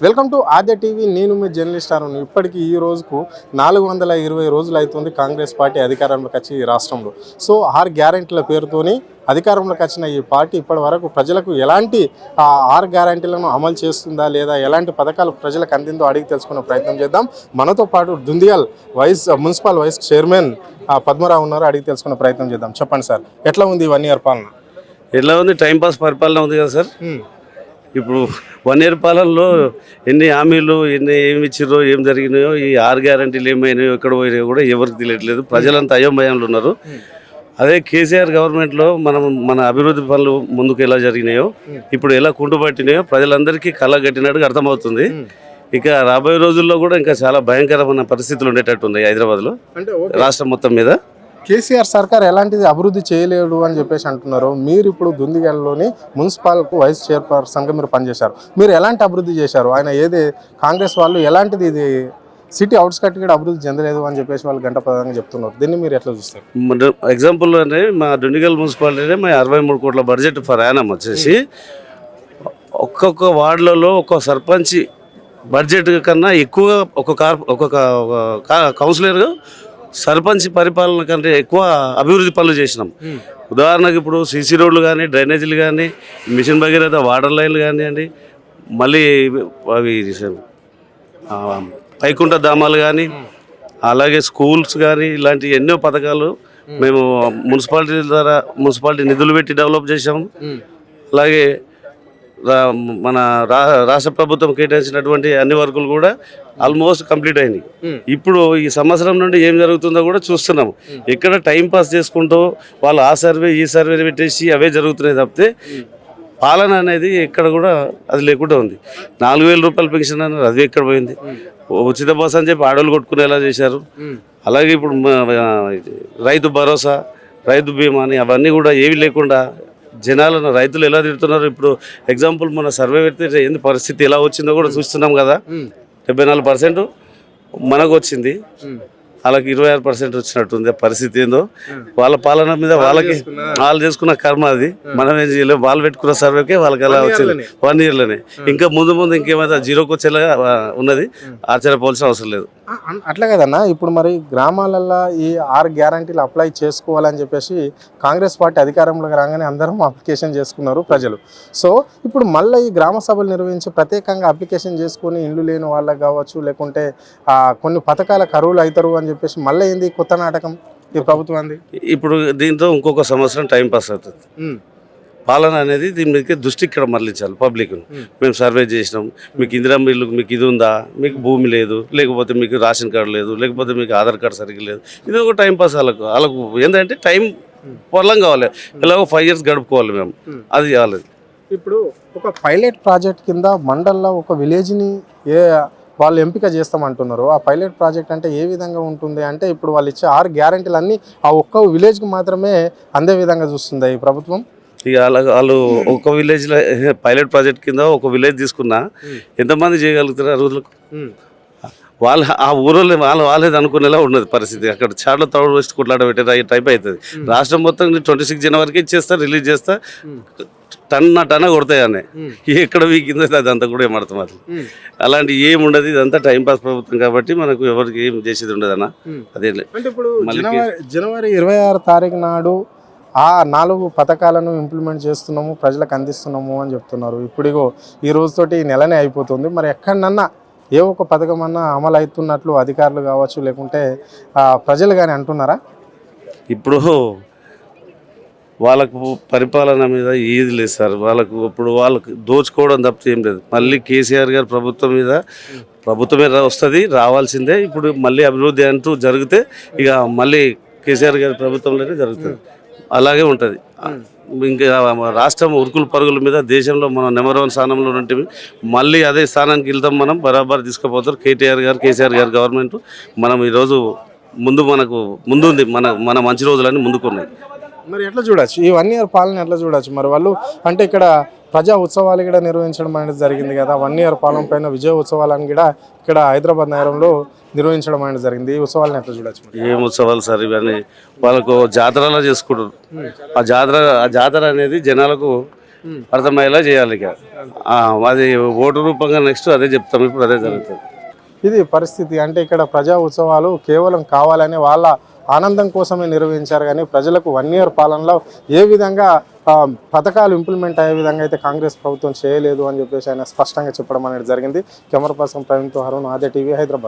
Welcome to Aadya TV. నేను మీ journalist Arun. ఇప్పటికీ ఈ రోజుకు 420 రోజులు అవుతుంది కాంగ్రెస్ పార్టీ అధికారంలోకి వచ్చి ఈ రాష్ట్రంలో. సో 6 గ్యారెంటీల పేరుతోని అధికారంలోకి వచ్చిన ఈ పార్టీ ఇప్పటి వరకు ప్రజలకు ఎలాంటి 6 గ్యారెంటీలను అమలు చేస్తుందా లేదా ఎలాంటి పథకాలు ప్రజలకు అందిందో అడిగి తెలుసుకునే ప్రయత్నం చేద్దాం. మనతో పాటు దుందియాల్ మున్సిపల్ వైస్ చైర్మన్ పద్మరావు ఉన్నారు. అడిగి తెలుసుకునే ప్రయత్నం చేద్దాం. చెప్పండి సార్, ఎట్లా ఉంది 1 ఇయర్ పాలన? ఎట్లా ఉంది? టైంపాస్ పరిపాలన ఉంది కదా సార్. ఇప్పుడు 1 ఇయర్ పాలనలో ఎన్ని హామీలు ఏమి ఇచ్చిరో ఏం జరిగినాయో ఈ 6 గ్యారెంటీలు ఏమైనాయో ఎక్కడ పోయినాయో కూడా ఎవరికి తెలియట్లేదు. ప్రజలంతా అయోమయంలో ఉన్నారు. అదే కేసీఆర్ గవర్నమెంట్లో మన అభివృద్ధి పనులు ముందుకు ఎలా జరిగినాయో ఇప్పుడు ఎలా కుంటుపట్టినాయో ప్రజలందరికీ కళ్ళగట్టినట్టుగా అర్థమవుతుంది. ఇక రాబోయే రోజుల్లో కూడా ఇంకా చాలా భయంకరమైన పరిస్థితులు ఉండేటట్టు ఉన్నాయి హైదరాబాద్లో, రాష్ట్రం మొత్తం మీద. కేసీఆర్ సర్కార్ ఎలాంటిది అభివృద్ధి చేయలేడు అని చెప్పేసి అంటున్నారు. మీరు ఇప్పుడు దుందిగల్లోని మున్సిపల్ వైస్ చైర్పర్సన్గా మీరు పనిచేశారు. మీరు ఎలాంటి అభివృద్ధి చేశారు? ఆయన ఏది కాంగ్రెస్ వాళ్ళు ఎలాంటిది ఇది సిటీ అవుట్స్కట్ కూడా అభివృద్ధి చెందలేదు అని చెప్పేసి వాళ్ళు గంటపదంగా చెప్తున్నారు. దీన్ని మీరు ఎట్లా చూస్తారు? ఎగ్జాంపుల్ అంటే మా దుండిగల్ మున్సిపాలిటీ మా 63 కోట్ల బడ్జెట్ ఫర్ యానం వచ్చేసి ఒక్కొక్క వార్డులలో ఒక్కొక్క సర్పంచ్ బడ్జెట్ కన్నా ఎక్కువ ఒక్కొక్క కౌన్సిలర్ సర్పంచ్ పరిపాలన కంటే ఎక్కువ అభివృద్ధి పనులు చేసినాం. ఉదాహరణకు ఇప్పుడు సీసీ రోడ్లు కానీ, డ్రైనేజీలు కానీ, మిషన్ భగీరథ వాటర్ లైన్లు కానివ్వండి, మళ్ళీ అవి వైకుంఠ ధామాలు కానీ, అలాగే స్కూల్స్ కానీ, ఇలాంటి ఎన్నో పథకాలు మేము మున్సిపాలిటీ నిధులు పెట్టి డెవలప్ చేసాము. అలాగే మన రాష్ట్ర ప్రభుత్వం కేటాయించినటువంటి అన్ని వర్కులు కూడా ఆల్మోస్ట్ కంప్లీట్ అయినాయి. ఇప్పుడు ఈ సంవత్సరం నుండి ఏం జరుగుతుందో కూడా చూస్తున్నాము. ఎక్కడ టైం పాస్ చేసుకుంటూ వాళ్ళు ఆ సర్వే ఈ సర్వే పెట్టేసి అవే జరుగుతున్నాయి తప్పితే పాలన అనేది ఎక్కడ కూడా అది లేకుండా ఉంది. 4,000 రూపాయల పెన్షన్ అన్నారు, అది ఎక్కడ పోయింది? ఉచిత బస్ అని చెప్పి ఆడోళ్ళు కొట్టుకునేలా చేశారు. అలాగే ఇప్పుడు రైతు భరోసా, రైతు బీమా అని అవన్నీ కూడా ఏవి లేకుండా జనాలను రైతులు ఎలా తిడుతున్నారు. ఇప్పుడు ఎగ్జాంపుల్ మన సర్వే పెడితే ఏంది పరిస్థితి ఎలా వచ్చిందో కూడా చూస్తున్నాం కదా. 74% మనకు వచ్చింది, వాళ్ళకి 26% వచ్చినట్టుంది. పరిస్థితి ఏందో వాళ్ళ పాలన మీద వాళ్ళు చేసుకున్న కర్మ అది. మనం ఏం చేయలేము. వాళ్ళు పెట్టుకున్న సర్వేకే వాళ్ళకి అలా వచ్చింది 1 ఇయర్లోనే. ఇంకా ముందు ఇంకేమైనా జీరోకి వచ్చేలాగా ఉన్నది. ఆశ్చర్యపోవాల్సిన అవసరం లేదు. అట్లా కదన్నా, ఇప్పుడు మరి గ్రామాలల్లో ఈ 6 గ్యారంటీలు అప్లై చేసుకోవాలని చెప్పేసి కాంగ్రెస్ పార్టీ అధికారంలోకి రాగానే అందరం అప్లికేషన్ చేసుకున్నారు ప్రజలు. సో ఇప్పుడు మళ్ళీ ఈ గ్రామ సభలు నిర్వహించి ప్రత్యేకంగా అప్లికేషన్ చేసుకుని ఇల్లు లేని వాళ్ళకి కావచ్చు, లేకుంటే కొన్ని పథకాల కరువులు అవుతారు అని చెప్పేసి మళ్ళీ ఏంది కొత్త నాటకం ఈ ప్రభుత్వాన్ని? ఇప్పుడు దీంతో ఇంకొక సంవత్సరం టైం పాస్ అవుతుంది. పాలన అనేది దీని మీదకి దృష్టి ఇక్కడ మరలించాలి పబ్లిక్ను. మేము సర్వే చేసినాం, మీకు ఇందిరమ్మ ఇల్లు మీకు ఇది ఉందా, మీకు భూమి లేదు, లేకపోతే మీకు రేషన్ కార్డు లేదు, లేకపోతే మీకు ఆధార్ కార్డు సరిగ్గా లేదు. ఇది ఒక టైం పాస్. వాళ్ళకు ఏంటంటే టైం పొలం కావాలి. ఇలాగో 5 years గడుపుకోవాలి మేము, అది కాలేదు. ఇప్పుడు ఒక పైలట్ ప్రాజెక్ట్ కింద మండల్లో ఒక విలేజ్ని వాళ్ళు ఎంపిక చేస్తామంటున్నారు. ఆ పైలట్ ప్రాజెక్ట్ అంటే ఏ విధంగా ఉంటుంది అంటే ఇప్పుడు వాళ్ళు ఇచ్చే 6 గ్యారెంటీలు అన్నీ ఆ ఒక్క విలేజ్కి మాత్రమే అందే విధంగా చూస్తుంది ఈ ప్రభుత్వం. ఇక వాళ్ళు ఒక విలేజ్లో పైలట్ ప్రాజెక్ట్ కింద ఒక విలేజ్ తీసుకున్నా ఎంతమంది చేయగలుగుతారు ఆ రోజులకు? వాళ్ళు ఆ ఊరోళ్ళు వాళ్ళేది అనుకునేలా ఉన్నది పరిస్థితి. అక్కడ చాట్ల తౌడు వేసి కొట్లాడ పెట్టే టైప్ అవుతుంది. రాష్ట్రం మొత్తం 26 జనవరికి ఇచ్చేస్తా, రిలీజ్ చేస్తా, టన్న కొడతాయని ఎక్కడ వీకిందో అదంతా కూడా ఏమర్థం అసలు. అలాంటి ఏమి ఉండదు. ఇదంతా టైంపాస్ ప్రభుత్వం కాబట్టి మనకు ఎవరికి ఏం చేసేది ఉండదన్న. అదే అంటే ఇప్పుడు జనవరి 26 తారీఖు నాడు ఆ 4 పథకాలను ఇంప్లిమెంట్ చేస్తున్నాము, ప్రజలకు అందిస్తున్నాము అని చెప్తున్నారు. ఇప్పుడు ఈ రోజుతోటి ఈ నెలనే అయిపోతుంది. మరి ఎక్కడన్నా ఏ ఒక్క పథకం అన్నా అమలు అవుతున్నట్లు అధికారులు కావచ్చు, లేకుంటే ప్రజలు కానీ అంటున్నారా? ఇప్పుడు వాళ్ళకు పరిపాలన మీద ఏది లేదు సార్. వాళ్ళకు దోచుకోవడం తప్పితే ఏం లేదు. మళ్ళీ కేసీఆర్ గారు ప్రభుత్వమే వస్తుంది, రావాల్సిందే. ఇప్పుడు మళ్ళీ అభివృద్ధి అంటూ జరిగితే ఇక మళ్ళీ కేసీఆర్ గారి ప్రభుత్వంలోనే జరుగుతుంది. అలాగే ఉంటుంది. ఇంకా రాష్ట్రం ఉరుకులు పరుగుల మీద దేశంలో మనం నెంబర్ 1 స్థానంలో ఉంటే మళ్ళీ అదే స్థానానికి వెళ్తాం. మనం బరాబర్ తీసుకుపోతారు కేసీఆర్ గారు గవర్నమెంట్. మనం ఈరోజు మనకు ముందు ఉంది. మన మంచి రోజులన్నీ ముందుకున్నాయి. మరి ఎట్లా చూడొచ్చు ఈ 1 ఇయర్ పాలన? ఎట్లా చూడొచ్చు మరి వాళ్ళు అంటే ఇక్కడ ప్రజా ఉత్సవాలు కూడా నిర్వహించడం అనేది జరిగింది కదా. 1 ఇయర్ పాలన పైన విజయ ఉత్సవాలను కూడా ఇక్కడ హైదరాబాద్ నగరంలో నిర్వహించడం అనేది జరిగింది. ఈ ఉత్సవాలను ఎట్లా చూడొచ్చు? ఏం ఉత్సవాలు సార్ ఇవన్నీ? వాళ్ళకు జాతరలా చేసుకుంటారు. ఆ జాతర అనేది జనాలకు అర్థమయ్యేలా చేయాలి ఇక అది ఓటు రూపంగా నెక్స్ట్ అదే చెప్తాం, ఇప్పుడు అదే జరుగుతుంది. ఇది పరిస్థితి. అంటే ఇక్కడ ప్రజా ఉత్సవాలు కేవలం కావాలని వాళ్ళ ఆనందం కోసమే నిర్వహించారు, కానీ ప్రజలకు 1 year పాలనలో ఏ విధంగా పథకాలు ఇంప్లిమెంట్ అయ్యే విధంగా అయితే కాంగ్రెస్ ప్రభుత్వం చేయలేదు అని చెప్పేసి ఆయన స్పష్టంగా చెప్పడం అనేది జరిగింది. కెమెరా పర్సన్ ప్రవీణ్తో హరుణ్, ఆద్య టీవీ, హైదరాబాద్.